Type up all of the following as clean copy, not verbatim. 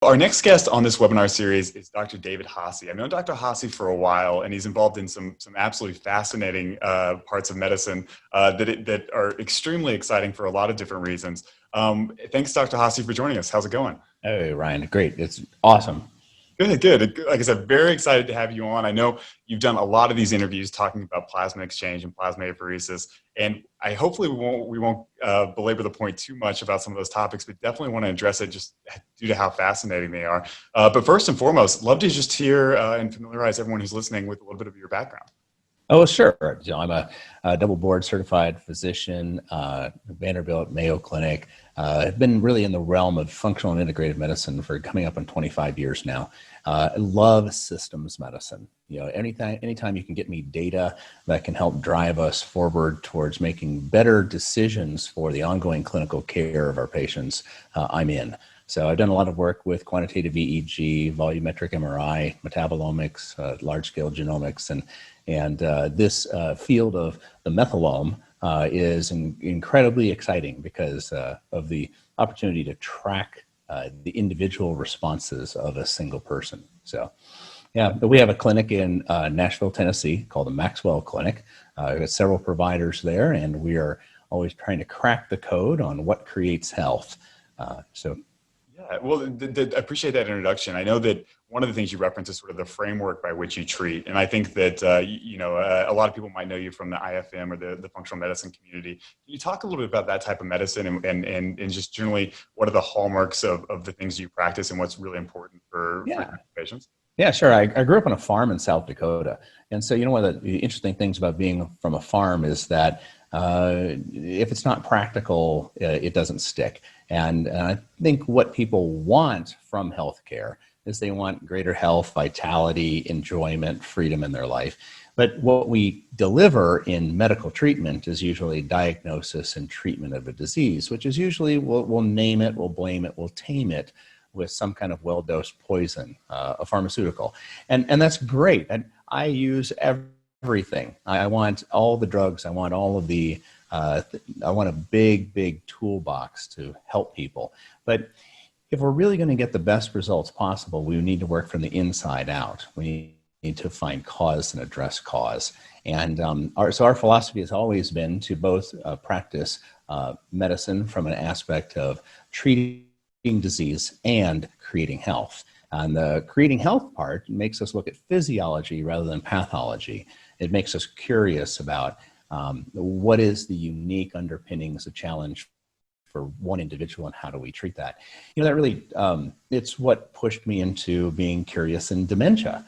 Our next guest on this webinar series is Dr. David Haase. I've known Dr. Haase for a while, and he's involved in some absolutely fascinating parts of medicine that are extremely exciting for a lot of different reasons. Thanks, Dr. Haase, for joining us. How's it going? Hey, Ryan. Great. It's awesome. Good. Like I said, very excited to have you on. I know you've done a lot of these interviews talking about plasma exchange and plasmapheresis, and hopefully we won't belabor the point too much about some of those topics, but definitely want to address it just due to how fascinating they are. But first and foremost, love to just hear and familiarize everyone who's listening with a little bit of your background. Oh, sure. I'm a double board certified physician, Vanderbilt, Mayo Clinic. I've been really in the realm of functional and integrative medicine for coming up on 25 years now. I love systems medicine. Anytime you can get me data that can help drive us forward towards making better decisions for the ongoing clinical care of our patients, I'm in. So I've done a lot of work with quantitative EEG, volumetric MRI, metabolomics, large-scale genomics, and this field of the methylome is incredibly exciting because of the opportunity to track the individual responses of a single person. So, yeah, we have a clinic in Nashville, Tennessee called the Maxwell Clinic. We've got several providers there, and we are always trying to crack the code on what creates health. Yeah, well, I appreciate that introduction. I know that one of the things you reference is sort of the framework by which you treat. And I think that, a lot of people might know you from the IFM or the functional medicine community. Can you talk a little bit about that type of medicine and just generally what are the hallmarks of the things you practice and what's really important for patients? Yeah, sure. I grew up on a farm in South Dakota. And so, one of the interesting things about being from a farm is that if it's not practical, it doesn't stick. And I think what people want from healthcare is they want greater health, vitality, enjoyment, freedom in their life. But what we deliver in medical treatment is usually diagnosis and treatment of a disease, which is usually we'll name it, we'll blame it, we'll tame it with some kind of well-dosed poison, a pharmaceutical. And that's great. And I use everything. I want all the drugs. I want all of the, I want a big toolbox to help people. But if we're really going to get the best results possible, we need to work from the inside out. We need to find cause and address cause. And our philosophy has always been to both practice medicine from an aspect of treating disease and creating health. And the creating health part makes us look at physiology rather than pathology. It makes us curious about what is the unique underpinnings of challenge for one individual and how do we treat that. That really, it's what pushed me into being curious in dementia,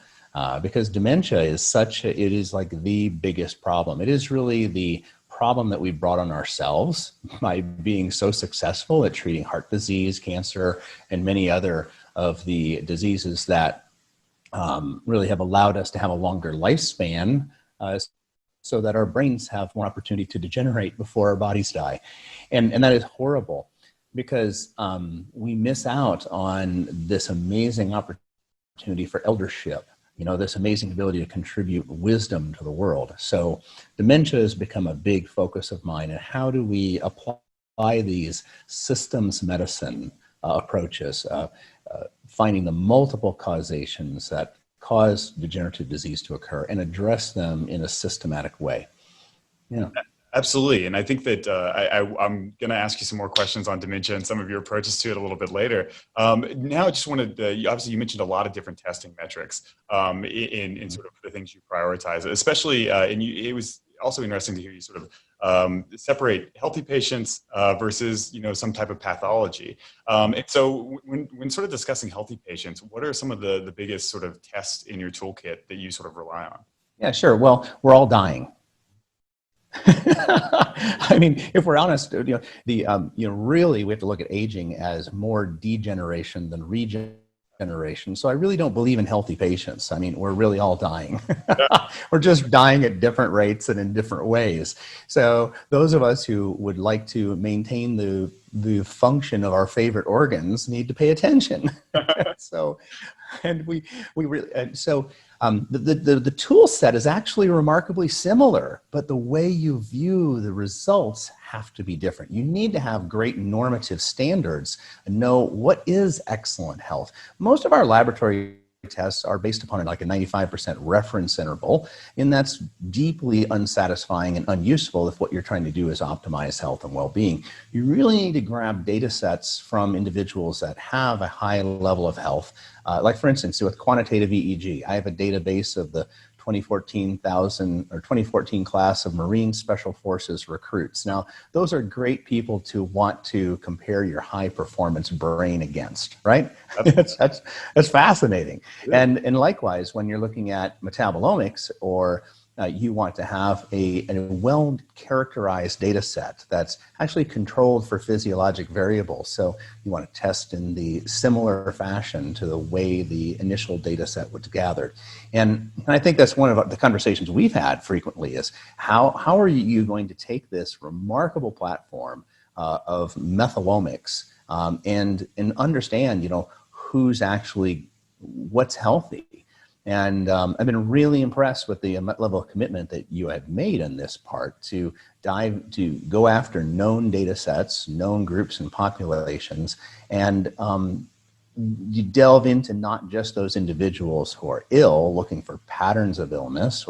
because dementia is it is like the biggest problem. It is really the problem that we brought on ourselves by being so successful at treating heart disease, cancer, and many other of the diseases that really have allowed us to have a longer lifespan so that our brains have more opportunity to degenerate before our bodies die. And that is horrible because we miss out on this amazing opportunity for eldership, this amazing ability to contribute wisdom to the world. So dementia has become a big focus of mine. And how do we apply these systems medicine approaches, finding the multiple causations that cause degenerative disease to occur and address them in a systematic way? Yeah. Absolutely. And I think that I'm going to ask you some more questions on dementia and some of your approaches to it a little bit later. Now I just wanted to, obviously you mentioned a lot of different testing metrics in sort of the things you prioritize, especially, it was also interesting to hear you sort of separate healthy patients versus, some type of pathology. And so when sort of discussing healthy patients, what are some of the biggest sort of tests in your toolkit that you sort of rely on? Yeah, sure. Well, we're all dying. I mean, if we're honest, really we have to look at aging as more degeneration than regeneration. So I really don't believe in healthy patients. I mean, we're really all dying. We're just dying at different rates and in different ways. So those of us who would like to maintain the function of our favorite organs need to pay attention. The tool set is actually remarkably similar, but the way you view the results have to be different. You need to have great normative standards and know what is excellent health. Most of our laboratory tests are based upon like a 95% reference interval, and that's deeply unsatisfying and unuseful if what you're trying to do is optimize health and well-being. You really need to grab data sets from individuals that have a high level of health. Like for instance, with quantitative EEG, I have a database of the 2014 class of Marine Special Forces recruits. Now, those are great people to want to compare your high performance brain against, right? That's fascinating. Yeah. And likewise, when you're looking at metabolomics, or you want to have a well-characterized data set that's actually controlled for physiologic variables. So you want to test in the similar fashion to the way the initial data set was gathered. And I think that's one of the conversations we've had frequently is how are you going to take this remarkable platform of methylomics and understand, who's actually, what's healthy. And I've been really impressed with the level of commitment that you have made in this part to go after known data sets, known groups and populations, and you delve into not just those individuals who are ill, looking for patterns of illness,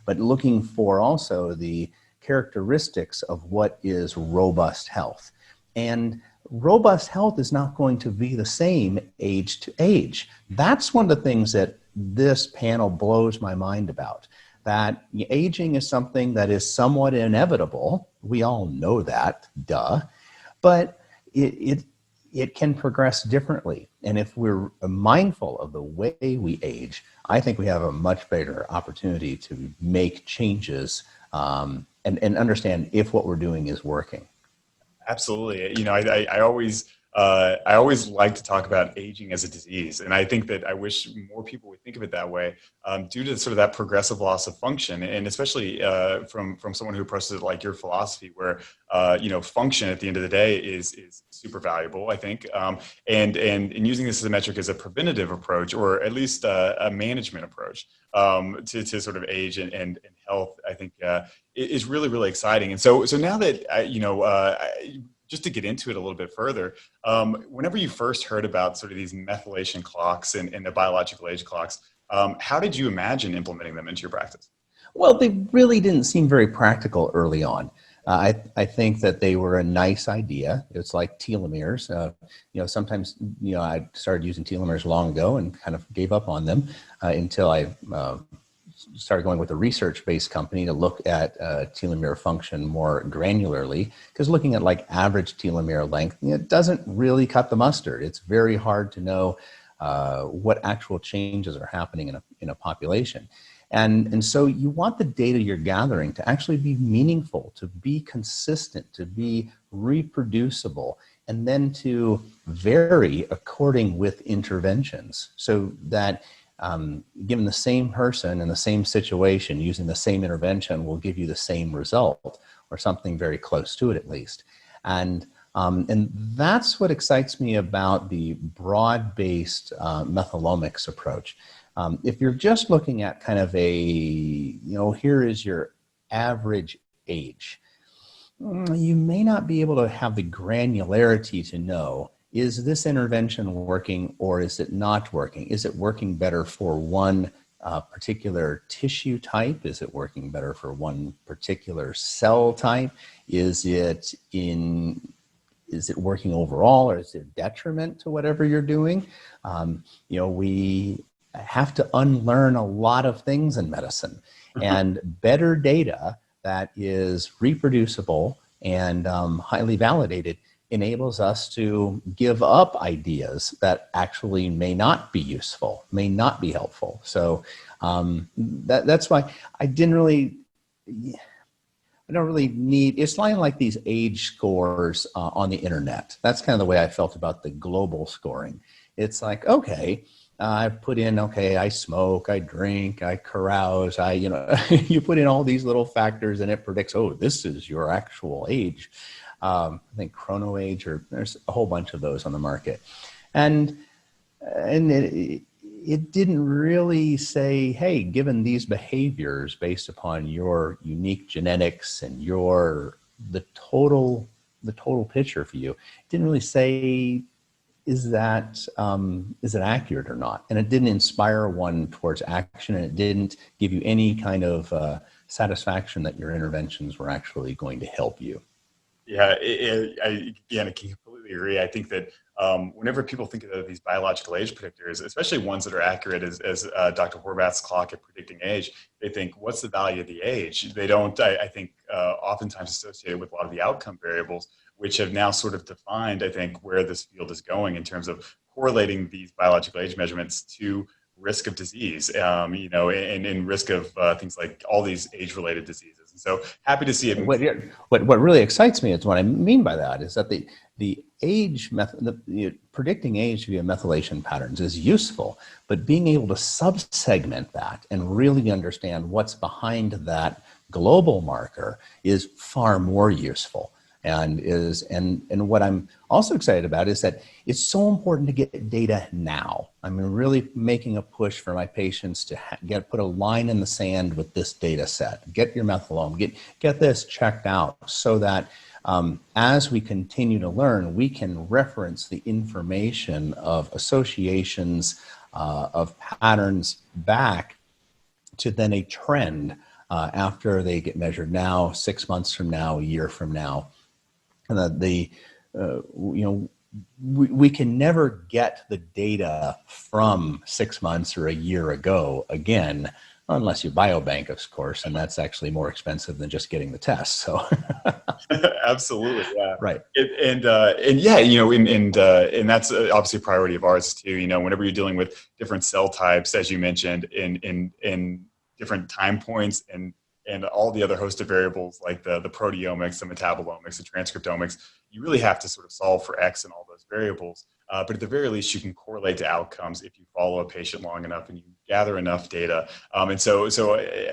but looking for also the characteristics of what is robust health. And robust health is not going to be the same age to age. That's one of the things that this panel blows my mind about, that aging is something that is somewhat inevitable. We all know that, duh, but it can progress differently. And if we're mindful of the way we age, I think we have a much better opportunity to make changes and understand if what we're doing is working. Absolutely. I always like to talk about aging as a disease. And I think that I wish more people would think of it that way, due to sort of that progressive loss of function. And especially from someone who approaches it like your philosophy, where, function at the end of the day is super valuable, I think. And using this as a metric as a preventative approach, or at least a management approach to sort of age and health, I think is really, really exciting. And so now that, just to get into it a little bit further, whenever you first heard about sort of these methylation clocks and the biological age clocks, how did you imagine implementing them into your practice? Well, they really didn't seem very practical early on. I think that they were a nice idea. It's like telomeres. Sometimes, I started using telomeres long ago and kind of gave up on them until I started going with a research-based company to look at telomere function more granularly, because looking at like average telomere length, it doesn't really cut the mustard. It's very hard to know what actual changes are happening in a population. And so you want the data you're gathering to actually be meaningful, to be consistent, to be reproducible, and then to vary according with interventions, so that given the same person in the same situation, using the same intervention will give you the same result, or something very close to it at least. And that's what excites me about the broad-based methylomics approach. If you're just looking at kind of here is your average age, you may not be able to have the granularity to know, is this intervention working or is it not working? Is it working better for one particular tissue type? Is it working better for one particular cell type? Is it working overall, or is it a detriment to whatever you're doing? We have to unlearn a lot of things in medicine, and better data that is reproducible and highly validated enables us to give up ideas that actually may not be useful, may not be helpful. So that's why I don't really need, it's like these age scores on the internet. That's kind of the way I felt about the global scoring. It's like, okay, I put in, okay, I smoke, I drink, I carouse, you put in all these little factors and it predicts, oh, this is your actual age. I think chrono age, or there's a whole bunch of those on the market. And it didn't really say, hey, given these behaviors based upon your unique genetics and your the total picture for you. It didn't really say, is it accurate or not? And it didn't inspire one towards action, and it didn't give you any kind of satisfaction that your interventions were actually going to help you. Yeah, I can completely agree. I think that whenever people think of these biological age predictors, especially ones that are accurate as Dr. Horvath's clock at predicting age, they think, what's the value of the age? They don't, I think, oftentimes associated with a lot of the outcome variables, which have now sort of defined, I think, where this field is going in terms of correlating these biological age measurements to risk of disease, and risk of things like all these age-related diseases. And so happy to see it. What really excites me is what I mean by that is that the age method, predicting age via methylation patterns is useful, but being able to sub-segment that and really understand what's behind that global marker is far more useful. And what I'm also excited about is that it's so important to get data now. I'm really making a push for my patients to put a line in the sand with this data set. Get your methylome, get this checked out, so that as we continue to learn, we can reference the information of associations, of patterns back to then a trend after they get measured now, 6 months from now, a year from now. And we can never get the data from 6 months or a year ago again, unless you biobank, of course, and that's actually more expensive than just getting the test. So, absolutely, yeah, right. And that's obviously a priority of ours too. Whenever you're dealing with different cell types, as you mentioned, in different time points, and all the other host of variables like the proteomics, the metabolomics, the transcriptomics, you really have to sort of solve for X in all those variables. But at the very least, you can correlate to outcomes if you follow a patient long enough and you gather enough data. And so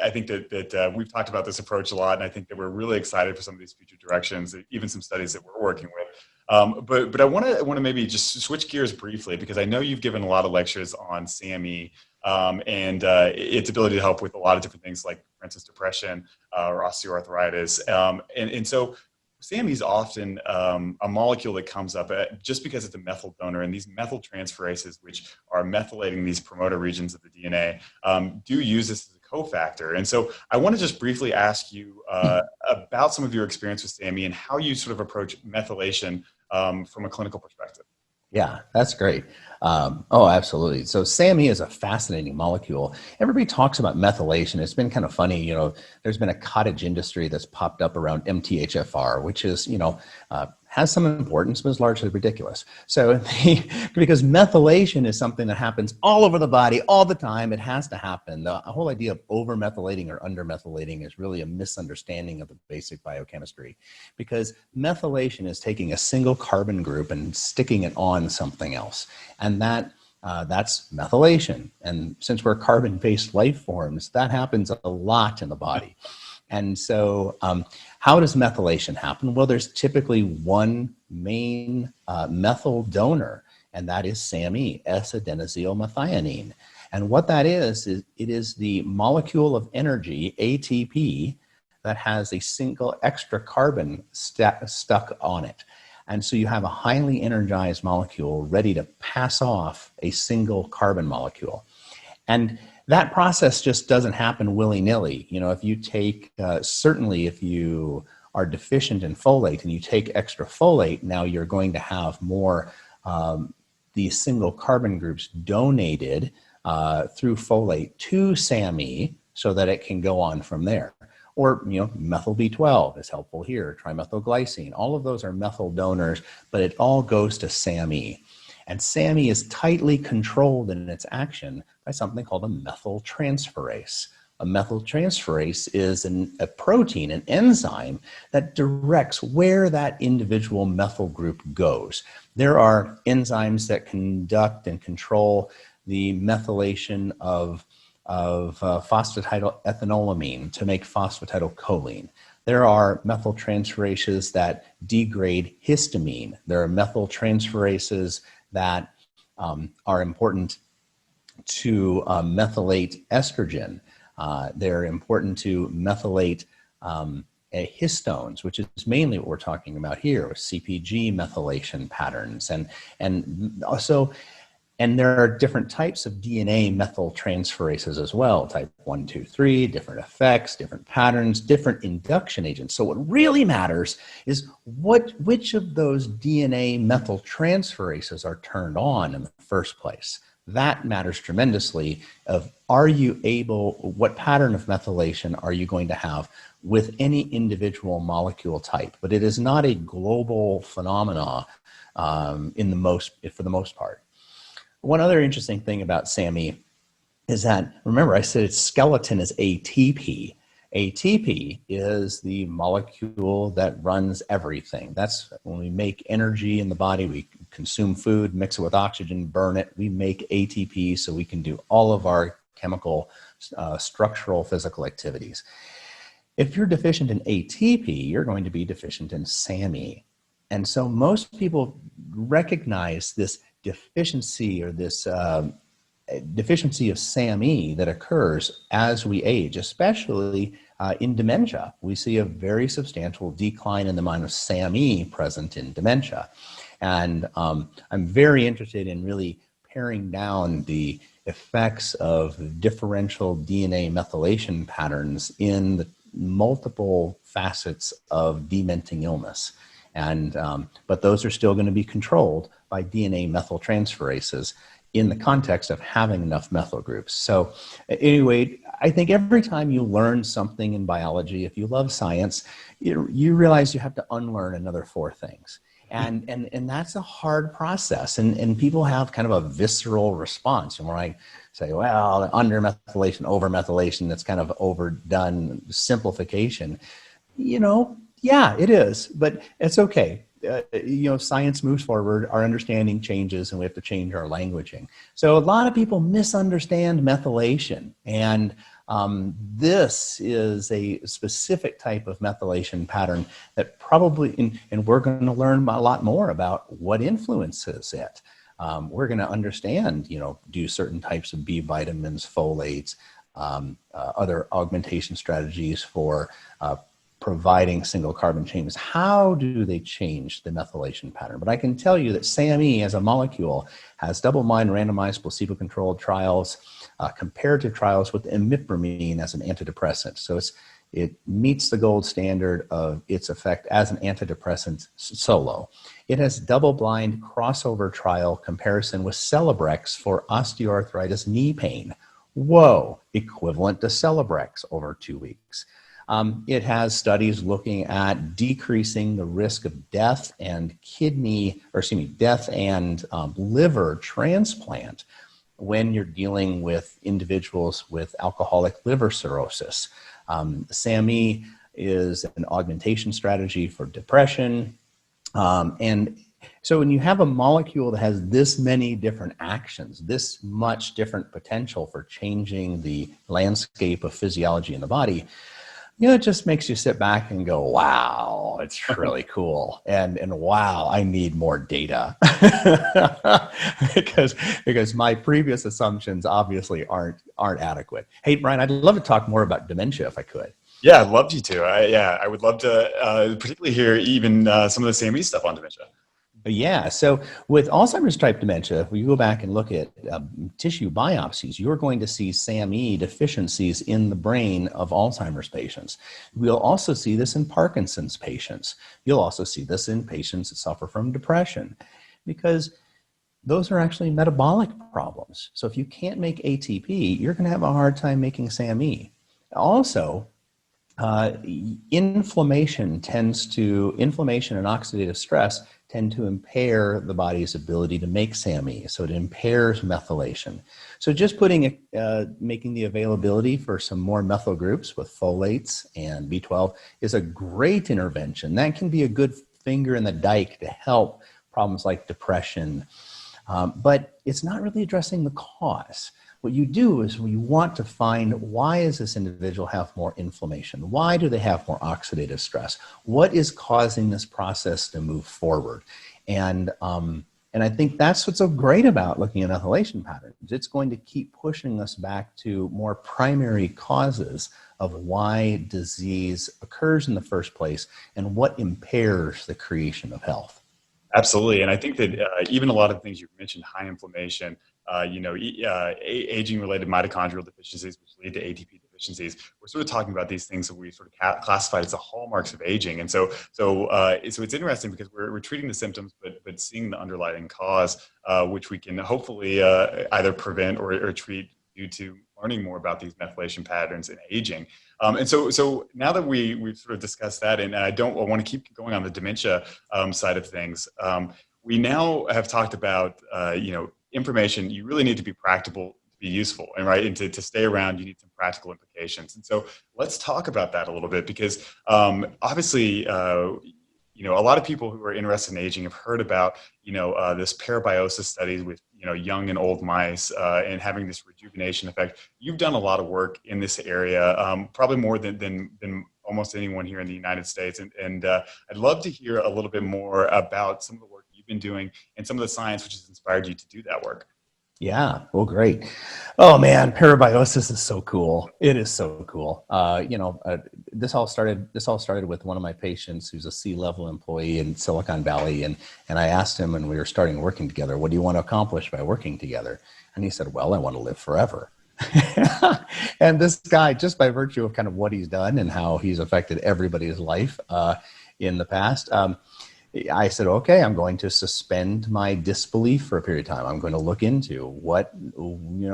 I think that we've talked about this approach a lot, and I think that we're really excited for some of these future directions, even some studies that we're working with. But I want to maybe just switch gears briefly, because I know you've given a lot of lectures on SAMe and its ability to help with a lot of different things, like, for instance, depression or osteoarthritis. And so SAMe is often a molecule that comes up just because it's a methyl donor, and these methyl transferases, which are methylating these promoter regions of the DNA, do use this as a cofactor. And so I want to just briefly ask you about some of your experience with SAMe and how you sort of approach methylation from a clinical perspective. Yeah, that's great. Oh, absolutely. So SAMe is a fascinating molecule. Everybody talks about methylation. It's been kind of funny, there's been a cottage industry that's popped up around MTHFR, which is, has some importance, but is largely ridiculous. So because methylation is something that happens all over the body all the time, it has to happen. The whole idea of over-methylating or under-methylating is really a misunderstanding of the basic biochemistry, because methylation is taking a single carbon group and sticking it on something else. And that's methylation. And since we're carbon-based life forms, that happens a lot in the body. And so how does methylation happen? Well, there's typically one main methyl donor, and that is SAMe, S-adenosylmethionine. And what that is it is the molecule of energy, ATP, that has a single extra carbon stuck on it. And so you have a highly energized molecule ready to pass off a single carbon molecule. And that process just doesn't happen willy-nilly. If you take, certainly if you are deficient in folate and you take extra folate, now you're going to have more these single carbon groups donated through folate to SAMe so that it can go on from there. Or, methyl B12 is helpful here, trimethylglycine. All of those are methyl donors, but it all goes to SAMe. And SAMe is tightly controlled in its action by something called a methyltransferase. A methyltransferase is a protein, an enzyme that directs where that individual methyl group goes. There are enzymes that conduct and control the methylation of phosphatidylethanolamine to make phosphatidylcholine. There are methyltransferases that degrade histamine. There are methyltransferases that are important to methylate estrogen. They're important to methylate histones, which is mainly what we're talking about here, with CpG methylation patterns. And also, and there are different types of DNA methyltransferases as well, type 1, 2, 3, different effects, different patterns, different induction agents. So what really matters is which of those DNA methyltransferases are turned on in the first place. That matters tremendously of what pattern of methylation are you going to have with any individual molecule type. But it is not a global phenomena for the most part. One other interesting thing about SAMe is that, remember I said its skeleton is ATP. ATP is the molecule that runs everything. That's when we make energy in the body, we consume food, mix it with oxygen, burn it, we make ATP so we can do all of our chemical, structural, physical activities. If you're deficient in ATP, you're going to be deficient in SAMe. And so most people recognize this deficiency or this deficiency of SAMe that occurs as we age, especially in dementia. We see a very substantial decline in the amount of SAMe present in dementia. And I'm very interested in really paring down the effects of differential DNA methylation patterns in the multiple facets of dementing illness. And but those are still going to be controlled by DNA methyltransferases in the context of having enough methyl groups. So anyway, I think every time you learn something in biology, if you love science, you realize you have to unlearn another 4 things. And that's a hard process. And people have kind of a visceral response. And when I say, well, undermethylation, overmethylation, that's kind of overdone simplification, yeah, it is, but it's okay. Science moves forward, our understanding changes, and we have to change our languaging. So a lot of people misunderstand methylation, and this is a specific type of methylation pattern that probably, and we're going to learn a lot more about what influences it. We're going to understand, do certain types of B vitamins, folates, other augmentation strategies for providing single carbon chains. How do they change the methylation pattern? But I can tell you that SAMe as a molecule has double-blind randomized placebo-controlled trials, comparative trials with imipramine as an antidepressant. So it meets the gold standard of its effect as an antidepressant solo. It has double-blind crossover trial comparison with Celebrex for osteoarthritis knee pain. Whoa, equivalent to Celebrex over 2 weeks. It has studies looking at decreasing the risk of death and death and liver transplant when you're dealing with individuals with alcoholic liver cirrhosis. SAMe is an augmentation strategy for depression. And so when you have a molecule that has this many different actions, this much different potential for changing the landscape of physiology in the body, it just makes you sit back and go, wow, it's really cool. And wow, I need more data because my previous assumptions obviously aren't adequate. Hey, Brian, I'd love to talk more about dementia if I could. Yeah, I'd love you to. I would love to particularly hear even some of the SAMe stuff on dementia. Yeah, so with Alzheimer's type dementia, if we go back and look at tissue biopsies, you're going to see SAMe deficiencies in the brain of Alzheimer's patients. We'll also see this in Parkinson's patients. You'll also see this in patients that suffer from depression, because those are actually metabolic problems. So if you can't make ATP, you're going to have a hard time making SAMe. Also, inflammation and oxidative stress tend to impair the body's ability to make SAMe, so it impairs methylation. So just making the availability for some more methyl groups with folates and B12 is a great intervention. That can be a good finger in the dike to help problems like depression, but it's not really addressing the cause. What you do is you want to find, why does this individual have more inflammation? Why do they have more oxidative stress? What is causing this process to move forward? And And I think that's what's so great about looking at methylation patterns. It's going to keep pushing us back to more primary causes of why disease occurs in the first place and what impairs the creation of health. Absolutely, and I think that even a lot of the things you've mentioned, high inflammation, aging-related mitochondrial deficiencies, which lead to ATP deficiencies, we're sort of talking about these things that we sort of classified as the hallmarks of aging. And so it's interesting because we're treating the symptoms, but seeing the underlying cause, which we can hopefully either prevent or treat due to learning more about these methylation patterns in aging. And so now that we've sort of discussed that, and I want to keep going on the dementia side of things. We now have talked about, information. You really need to be practical to be useful, and right, and to stay around, you need some practical implications. And so let's talk about that a little bit, because obviously, a lot of people who are interested in aging have heard about, this parabiosis studies with, young and old mice and having this rejuvenation effect. You've done a lot of work in this area, probably more than almost anyone here in the United States. And I'd love to hear a little bit more about some of the work you've been doing and some of the science which has inspired you to do that work. Yeah, well, great. Oh man, parabiosis is so cool. It is so cool. This all started with one of my patients who's a C-level employee in Silicon Valley, and I asked him when we were starting working together, what do you want to accomplish by working together? And he said, well, I want to live forever. And this guy, just by virtue of kind of what he's done and how he's affected everybody's life in the past, I said, okay, I'm going to suspend my disbelief for a period of time. I'm going to look into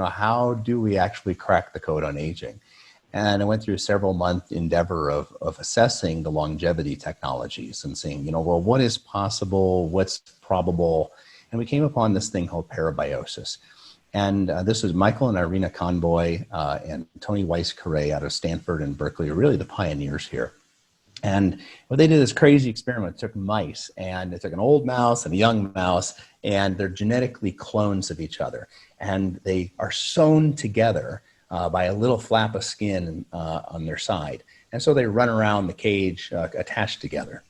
how do we actually crack the code on aging? And I went through a several-month endeavor of assessing the longevity technologies and seeing, what is possible, what's probable. And we came upon this thing called parabiosis. And this was Michael and Irina Conboy and Tony Weiss-Correa out of Stanford and Berkeley, are really the pioneers here. And they did this crazy experiment. It took mice, and it took an old mouse and a young mouse, and they're genetically clones of each other. And they are sewn together by a little flap of skin on their side. And so they run around the cage attached together.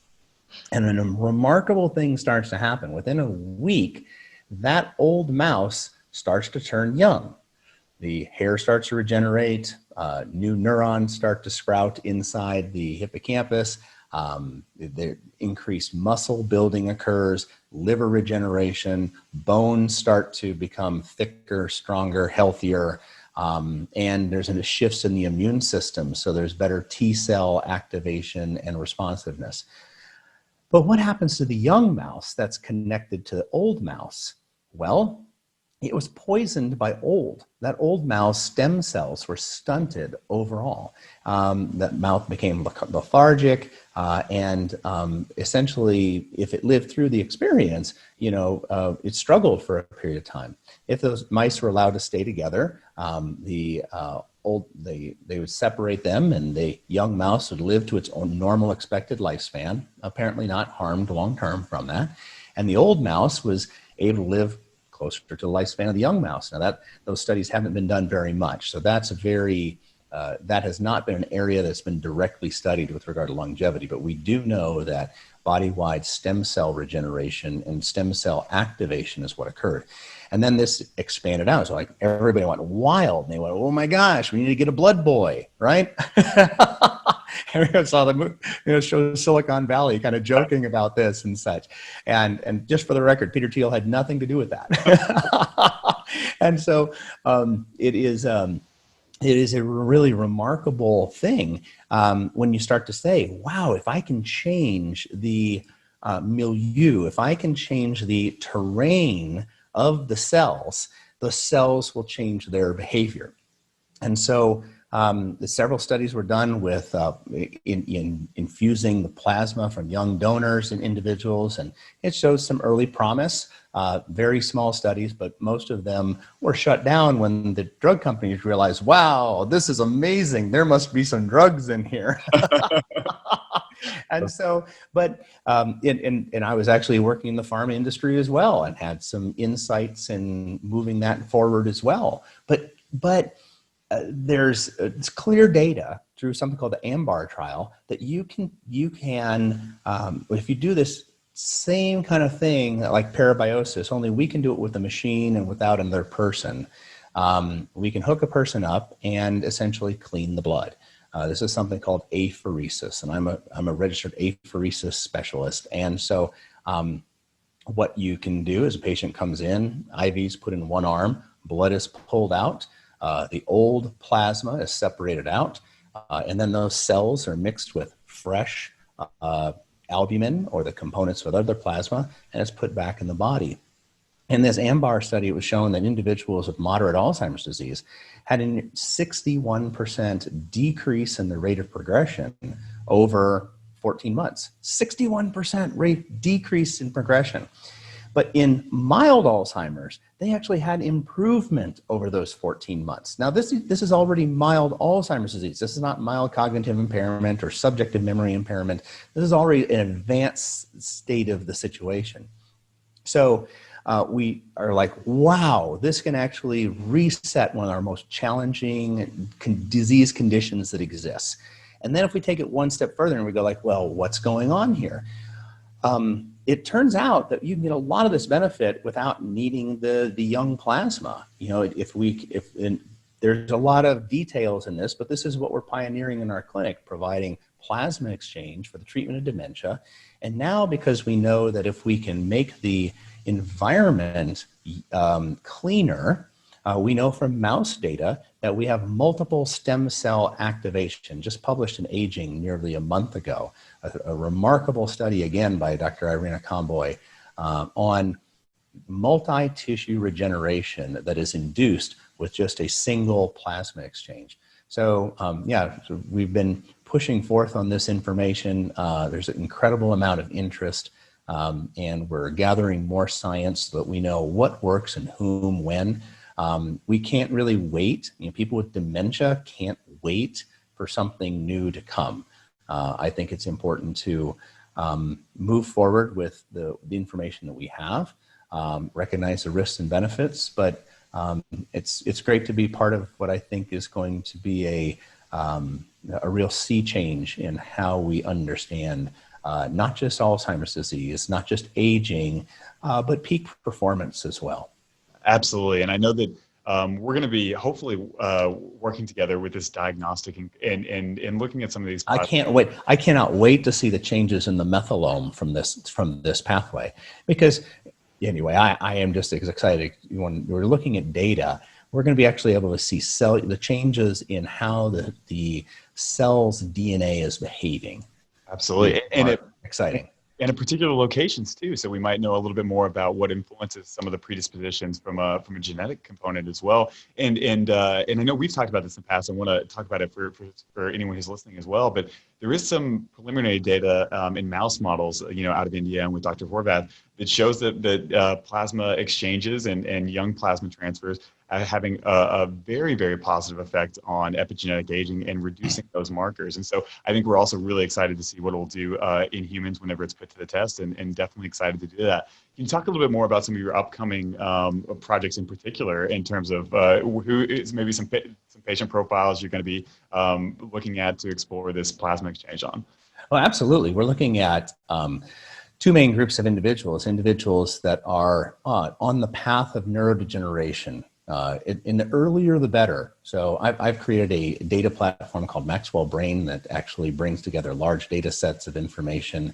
And then a remarkable thing starts to happen. Within a week, that old mouse starts to turn young. The hair starts to regenerate, new neurons start to sprout inside the hippocampus, the increased muscle building occurs, liver regeneration, bones start to become thicker, stronger, healthier, and there's shifts in the immune system, so there's better T cell activation and responsiveness. But what happens to the young mouse that's connected to the old mouse? Well, it was poisoned by old. That old mouse stem cells were stunted overall. That mouse became lethargic, and essentially, if it lived through the experience, it struggled for a period of time. If those mice were allowed to stay together, they would separate them, and the young mouse would live to its own normal expected lifespan, apparently not harmed long term from that. And the old mouse was able to live closer to the lifespan of the young mouse. Now those studies haven't been done very much. So that has not been an area that's been directly studied with regard to longevity, but we do know that body-wide stem cell regeneration and stem cell activation is what occurred. And then this expanded out. So everybody went wild, and they went, oh my gosh, we need to get a blood boy, right? Everyone saw the show Silicon Valley kind of joking about this and such. And just for the record, Peter Thiel had nothing to do with that. And so it is a really remarkable thing when you start to say, wow, if I can change the milieu, if I can change the terrain of the cells will change their behavior. And so several studies were done with in infusing the plasma from young donors and individuals, and it shows some early promise. Very small studies, but most of them were shut down when the drug companies realized, wow, this is amazing. There must be some drugs in here. And so, but and I was actually working in the pharma industry as well, and had some insights in moving that forward as well. But there's clear data through something called the AMBAR trial that you can if you do this same kind of thing like parabiosis, only we can do it with a machine and without another person. We can hook a person up and essentially clean the blood. This is something called apheresis, and I'm a registered apheresis specialist. And so what you can do is a patient comes in, IVs put in one arm, blood is pulled out, the old plasma is separated out, and then those cells are mixed with fresh albumin or the components with other plasma, and it's put back in the body. In this AMBAR study, it was shown that individuals with moderate Alzheimer's disease had a 61% decrease in the rate of progression over 14 months. 61% rate decrease in progression. But in mild Alzheimer's, they actually had improvement over those 14 months. Now, this is already mild Alzheimer's disease. This is not mild cognitive impairment or subjective memory impairment. This is already an advanced state of the situation. So we are like, wow, this can actually reset one of our most challenging disease conditions that exists. And then if we take it one step further and we go like, well, what's going on here? It turns out that you can get a lot of this benefit without needing the young plasma. You know, there's a lot of details in this, but this is what we're pioneering in our clinic, providing plasma exchange for the treatment of dementia. And now, because we know that if we can make the environment cleaner, we know from mouse data that we have multiple stem cell activation, just published in Aging nearly a month ago. A remarkable study, again, by Dr. Irina Comboy on multi-tissue regeneration that is induced with just a single plasma exchange. So, so we've been pushing forth on this information. There's an incredible amount of interest, and we're gathering more science so that we know what works and whom, when. We can't really wait. You know, people with dementia can't wait for something new to come. I think it's important to move forward with the information that we have, recognize the risks and benefits, but it's great to be part of what I think is going to be a real sea change in how we understand not just Alzheimer's disease, not just aging, but peak performance as well. Absolutely. And I know that we're going to be hopefully working together with this diagnostic and looking at some of these. I can't wait. I cannot wait to see the changes in the methylome from this pathway, because anyway, I am just as excited. When we're looking at data, we're going to be actually able to see the changes in how the cell's DNA is behaving. Absolutely. And exciting. And in particular locations too, so we might know a little bit more about what influences some of the predispositions from a genetic component as well. And I know we've talked about this in the past. I want to talk about it for anyone who's listening as well. But there is some preliminary data in mouse models, out of India and with Dr. Horvath, that shows that plasma exchanges and young plasma transfers are having a very, very positive effect on epigenetic aging and reducing those markers. And so I think we're also really excited to see what it will do in humans whenever it's put to the test, and definitely excited to do that. Can you talk a little bit more about some of your upcoming projects in particular in terms of who is maybe some patient profiles you're going to be looking at to explore this plasma exchange on? Well, absolutely. We're looking at two main groups of individuals that are on the path of neurodegeneration. In the earlier, the better. So I've created a data platform called Maxwell Brain that actually brings together large data sets of information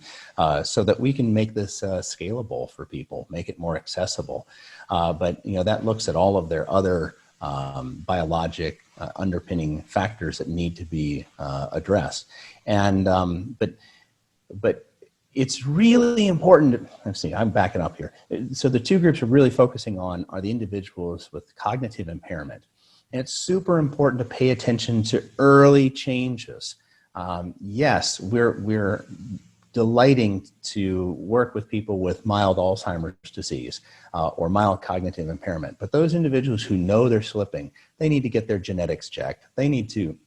so that we can make this scalable for people, make it more accessible. But that looks at all of their other biologic underpinning factors that need to be addressed. And but it's really important. Let's see, I'm backing up here. So the two groups we're really focusing on are the individuals with cognitive impairment. And it's super important to pay attention to early changes. Yes, we're delighting to work with people with mild Alzheimer's disease or mild cognitive impairment. But those individuals who know they're slipping, they need to get their genetics checked. They need to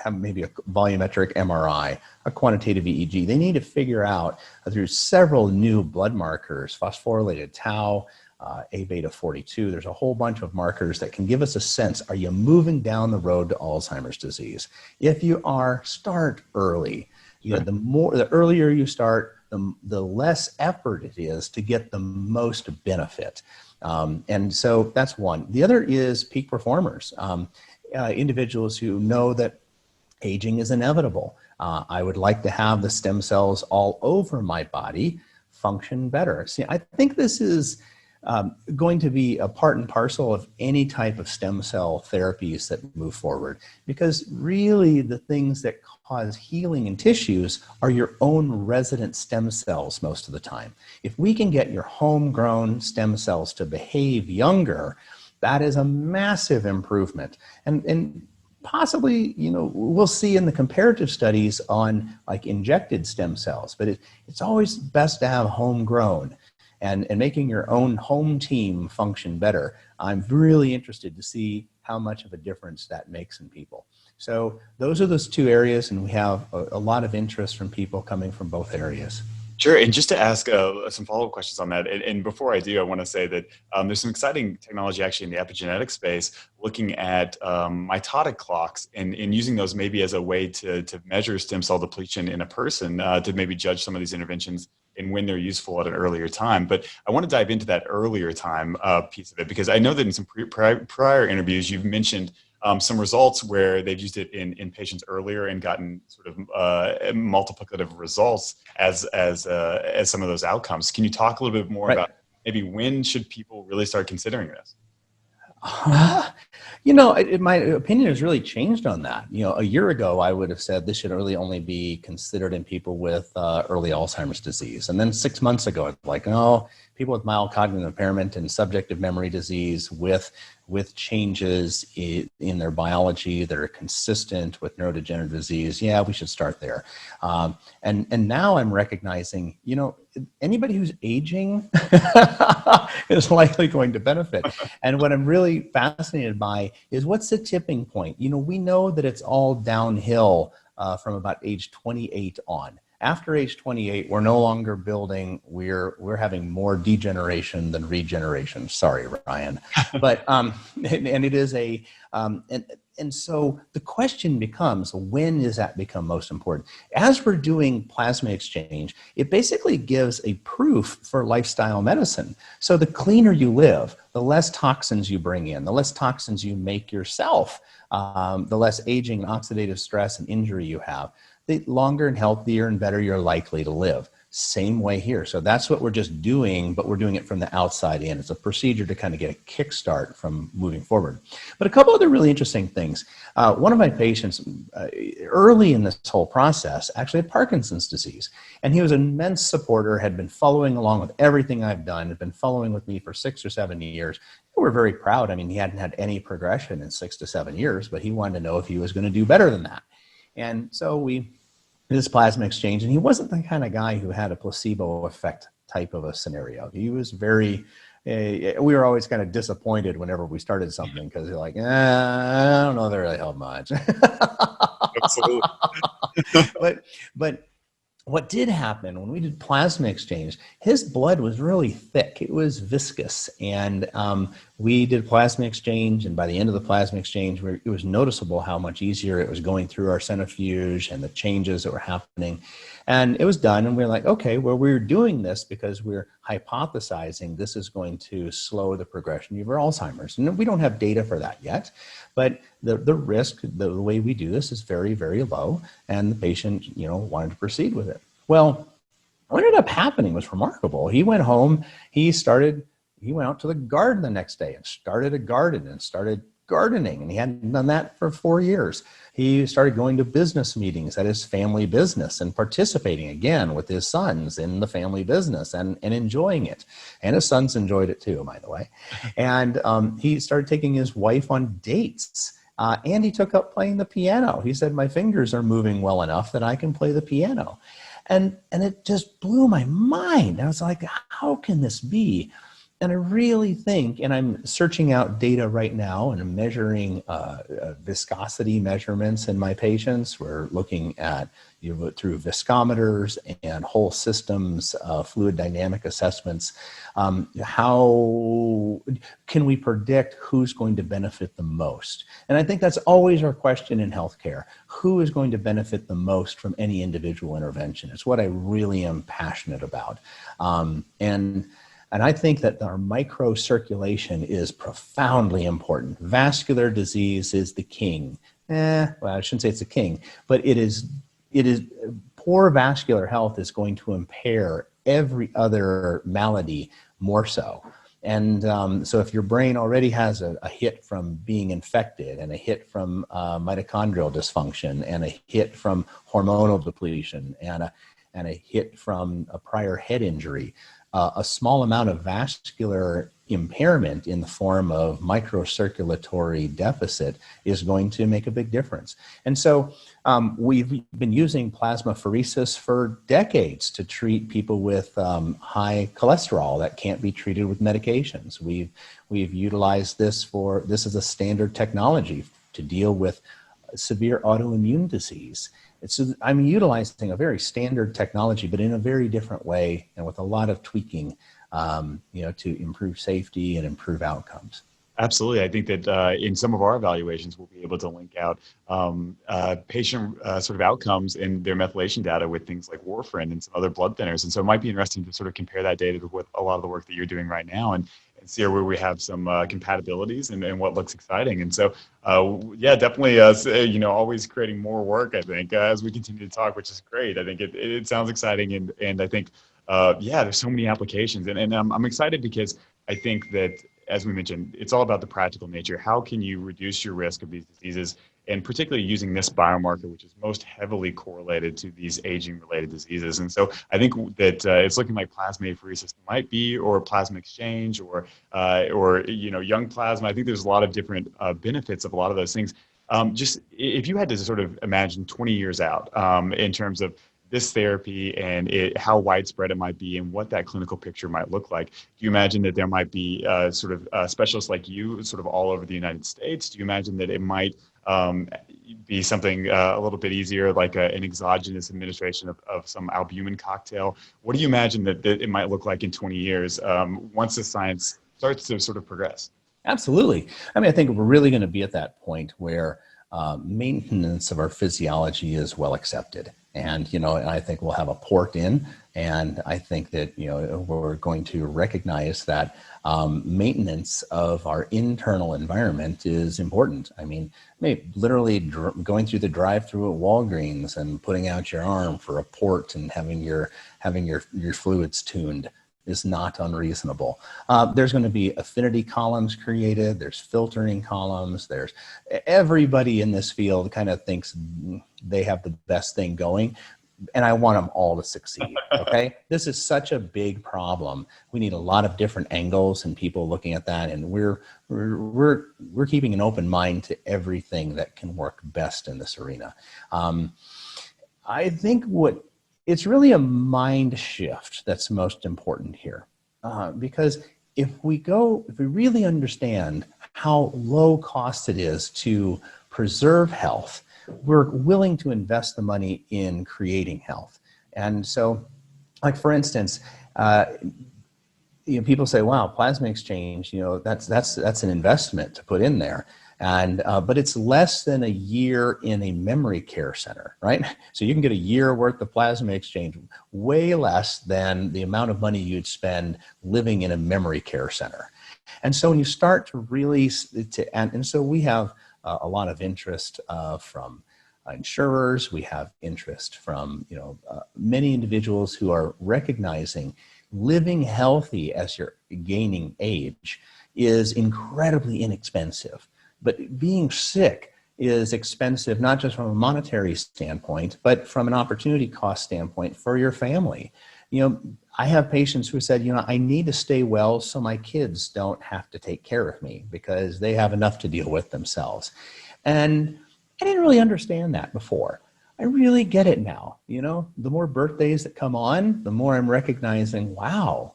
have maybe a volumetric MRI, a quantitative EEG. They need to figure out through several new blood markers, phosphorylated tau, A-beta 42. There's a whole bunch of markers that can give us a sense, are you moving down the road to Alzheimer's disease? If you are, start early. The earlier you start, the less effort it is to get the most benefit. And so that's one. The other is peak performers, individuals who know that aging is inevitable. I would like to have the stem cells all over my body function better. See, I think this is going to be a part and parcel of any type of stem cell therapies that move forward, because really the things that cause healing in tissues are your own resident stem cells most of the time. If we can get your homegrown stem cells to behave younger, that is a massive improvement. And possibly, we'll see in the comparative studies on like injected stem cells, but it's always best to have homegrown. And making your own home team function better. I'm really interested to see how much of a difference that makes in people. So those are those two areas, and we have a lot of interest from people coming from both areas. Sure. And just to ask some follow-up questions on that, and before I do, I want to say that there's some exciting technology actually in the epigenetic space looking at mitotic clocks and using those maybe as a way to measure stem cell depletion in a person to maybe judge some of these interventions and when they're useful at an earlier time. But I want to dive into that earlier time piece of it, because I know that in some prior interviews, you've mentioned some results where they've used it in patients earlier and gotten sort of multiplicative results as some of those outcomes. Can you talk a little bit more about maybe when should people really start considering this? My opinion has really changed on that. A year ago, I would have said this should really only be considered in people with early Alzheimer's disease. And then 6 months ago, it's like, no, people with mild cognitive impairment and subjective memory disease with changes in their biology that are consistent with neurodegenerative disease, yeah, we should start there. And now I'm recognizing, anybody who's aging is likely going to benefit. And what I'm really fascinated by is what's the tipping point? We know that it's all downhill from about age 28 on. After age 28, we're no longer building. We're having more degeneration than regeneration. Sorry, Ryan, but and it is and so the question becomes, when does that become most important? As we're doing plasma exchange, it basically gives a proof for lifestyle medicine. So the cleaner you live, the less toxins you bring in, the less toxins you make yourself, the less aging, oxidative stress, and injury you have, the longer and healthier and better you're likely to live. Same way here. So that's what we're just doing, but we're doing it from the outside in. It's a procedure to kind of get a kickstart from moving forward. But a couple other really interesting things. One of my patients early in this whole process actually had Parkinson's disease. And he was an immense supporter, had been following along with everything I've done, had been following with me for 6 or 7 years. We're very proud. I mean, he hadn't had any progression in 6 to 7 years, but he wanted to know if he was going to do better than that. And so we did this plasma exchange, and he wasn't the kind of guy who had a placebo effect type of a scenario. He was very, we were always kind of disappointed whenever we started something because you're like, I don't know if they really help much. Absolutely. But what did happen when we did plasma exchange, his blood was really thick. It was viscous. And we did plasma exchange. And by the end of the plasma exchange, it was noticeable how much easier it was going through our centrifuge and the changes that were happening. And it was done. And we were like, okay, well, we're doing this because we're hypothesizing this is going to slow the progression of your Alzheimer's. And we don't have data for that yet. But the risk, the way we do this is very, very low. And the patient, wanted to proceed with it. Well, what ended up happening was remarkable. He went home, he went out to the garden the next day and started a garden and started gardening. And he hadn't done that for 4 years. He started going to business meetings at his family business and participating again with his sons in the family business and enjoying it. And his sons enjoyed it too, by the way. And he started taking his wife on dates. And he took up playing the piano. He said, my fingers are moving well enough that I can play the piano. And it just blew my mind. I was like, how can this be? And I really think, and I'm searching out data right now and I'm measuring viscosity measurements in my patients. We're looking at, through viscometers and whole systems, fluid dynamic assessments. How can we predict who's going to benefit the most? And I think that's always our question in healthcare. Who is going to benefit the most from any individual intervention? It's what I really am passionate about. And I think that our microcirculation is profoundly important. Vascular disease is the king. Well, I shouldn't say it's the king, but it is poor vascular health is going to impair every other malady more so. And so if your brain already has a hit from being infected and a hit from mitochondrial dysfunction and a hit from hormonal depletion and a hit from a prior head injury, a small amount of vascular impairment in the form of microcirculatory deficit is going to make a big difference. And so we've been using plasmapheresis for decades to treat people with high cholesterol that can't be treated with medications. We've utilized this as a standard technology to deal with severe autoimmune disease. So I'm utilizing a very standard technology, but in a very different way and with a lot of tweaking, to improve safety and improve outcomes. Absolutely. I think that in some of our evaluations, we'll be able to link out patient sort of outcomes in their methylation data with things like warfarin and some other blood thinners. And so it might be interesting to sort of compare that data with a lot of the work that you're doing right now and see where we have some compatibilities and what looks exciting. And so, yeah, definitely, always creating more work, I think, as we continue to talk, which is great. I think it sounds exciting. And I think, there's so many applications. And I'm excited because I think that, as we mentioned, it's all about the practical nature. How can you reduce your risk of these diseases, and particularly using this biomarker, which is most heavily correlated to these aging-related diseases? And so I think that it's looking like plasma apheresis might be, or plasma exchange, or young plasma. I think there's a lot of different benefits of a lot of those things. Just if you had to sort of imagine 20 years out in terms of this therapy and how widespread it might be and what that clinical picture might look like. Do you imagine that there might be sort of specialists like you sort of all over the United States? Do you imagine that it might be something a little bit easier, like an exogenous administration of some albumin cocktail? What do you imagine that it might look like in 20 years once the science starts to sort of progress? Absolutely. I mean, I think we're really going to be at that point where maintenance of our physiology is well accepted. And, and I think we'll have a port in, and I think that, we're going to recognize that maintenance of our internal environment is important. I mean, maybe literally going through the drive-through at Walgreens and putting out your arm for a port and having your fluids tuned is not unreasonable. There's going to be affinity columns created. There's filtering columns. There's everybody in this field kind of thinks they have the best thing going, and I want them all to succeed. Okay, this is such a big problem. We need a lot of different angles and people looking at that, and we're keeping an open mind to everything that can work best in this arena. I think it's really a mind shift that's most important here, because if we really understand how low cost it is to preserve health, we're willing to invest the money in creating health. And so, like for instance, people say, "Wow, plasma exchange, that's an investment to put in there." And but it's less than a year in a memory care center, right? So you can get a year worth of plasma exchange, way less than the amount of money you'd spend living in a memory care center. And so when you start to really, and so we have a lot of interest from insurers. We have interest from many individuals who are recognizing living healthy as you're gaining age is incredibly inexpensive. But being sick is expensive, not just from a monetary standpoint, but from an opportunity cost standpoint for your family. I have patients who said, I need to stay well so my kids don't have to take care of me because they have enough to deal with themselves. And I didn't really understand that before. I really get it now. The more birthdays that come on, the more I'm recognizing, wow,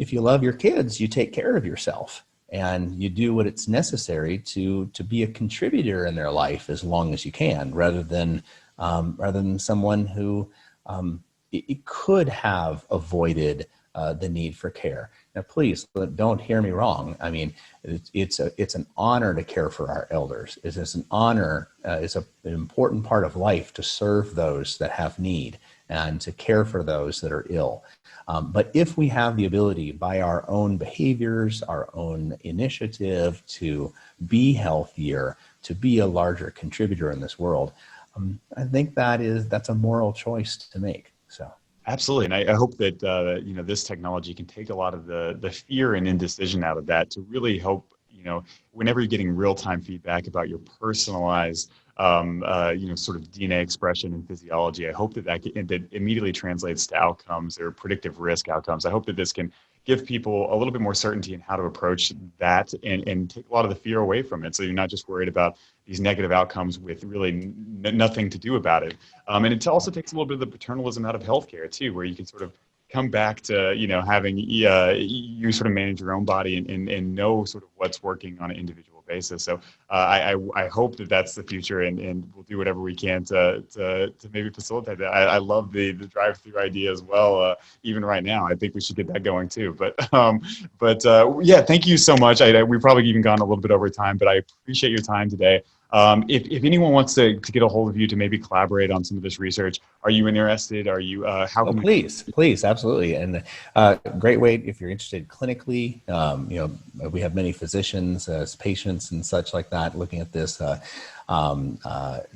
if you love your kids, you take care of yourself and you do what it's necessary to be a contributor in their life as long as you can, rather than someone who it could have avoided the need for care. Now, please don't hear me wrong. I mean, it's an honor to care for our elders. It's an honor. It's an important part of life to serve those that have need and to care for those that are ill. But if we have the ability by our own behaviors, our own initiative to be healthier, to be a larger contributor in this world, I think that's a moral choice to make. So. Absolutely, and I hope that this technology can take a lot of the fear and indecision out of that to really help, whenever you're getting real time feedback about your personalized sort of DNA expression and physiology. I hope that immediately translates to outcomes or predictive risk outcomes. I hope that this can give people a little bit more certainty in how to approach that and take a lot of the fear away from it. So you're not just worried about these negative outcomes with really nothing to do about it. And it also takes a little bit of the paternalism out of healthcare too, where you can sort of come back to, having you sort of manage your own body and know sort of what's working on an individual basis. So I hope that that's the future, and we'll do whatever we can to maybe facilitate that. I love the drive-through idea as well. Even right now, I think we should get that going too. But yeah, thank you so much. We've probably even gone a little bit over time, but I appreciate your time today. If anyone wants to get a hold of you to maybe collaborate on some of this research, are you interested? Are you, how can please, absolutely. And great way, if you're interested clinically, we have many physicians as patients and such like that looking at this.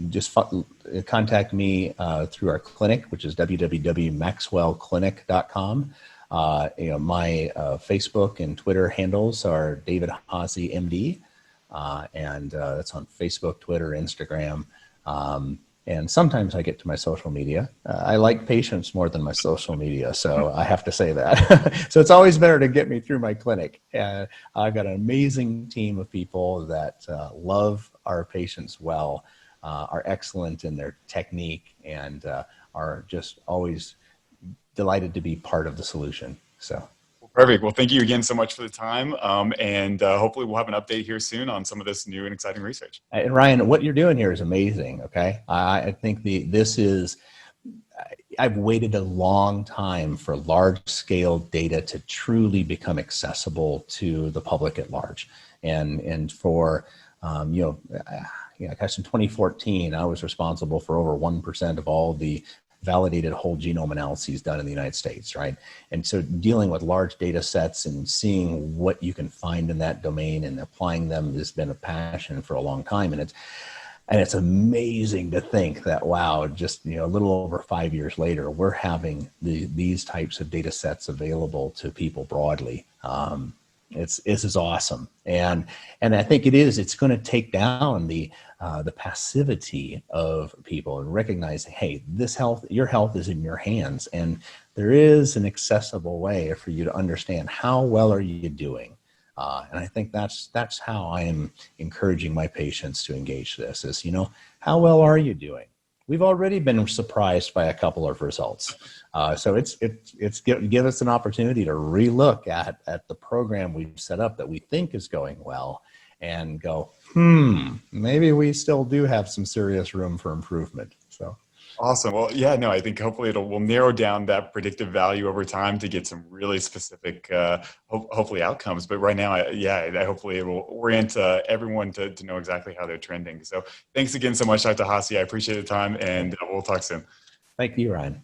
Just contact me through our clinic, which is www.maxwellclinic.com. My Facebook and Twitter handles are David Haase, MD. And that's on Facebook, Twitter, Instagram. And sometimes I get to my social media. I like patients more than my social media, so I have to say that. So it's always better to get me through my clinic. I've got an amazing team of people that love our patients well, are excellent in their technique, and are just always delighted to be part of the solution. So. Perfect. Well, thank you again so much for the time. And hopefully we'll have an update here soon on some of this new and exciting research. And Ryan, what you're doing here is amazing. Okay. I think I've waited a long time for large scale data to truly become accessible to the public at large. And for, gosh, in 2014, I was responsible for over 1% of all the validated whole genome analyses done in the United States, right? And so dealing with large data sets and seeing what you can find in that domain and applying them has been a passion for a long time. And it's amazing to think that, wow, just a little over 5 years later, we're having these types of data sets available to people broadly. This is awesome, and I think it's going to take down the passivity of people and recognizing, hey, your health is in your hands, and there is an accessible way for you to understand how well are you doing. And I think that's how I am encouraging my patients to engage this is, how well are you doing? We've already been surprised by a couple of results. So it's give us an opportunity to relook at the program we've set up that we think is going well and go, maybe we still do have some serious room for improvement. So. Awesome. Well, yeah, no, I think hopefully we'll narrow down that predictive value over time to get some really specific, hopefully outcomes. But right now, hopefully it will orient everyone to know exactly how they're trending. So thanks again so much, Dr. Haase. I appreciate the time, and we'll talk soon. Thank you, Ryan.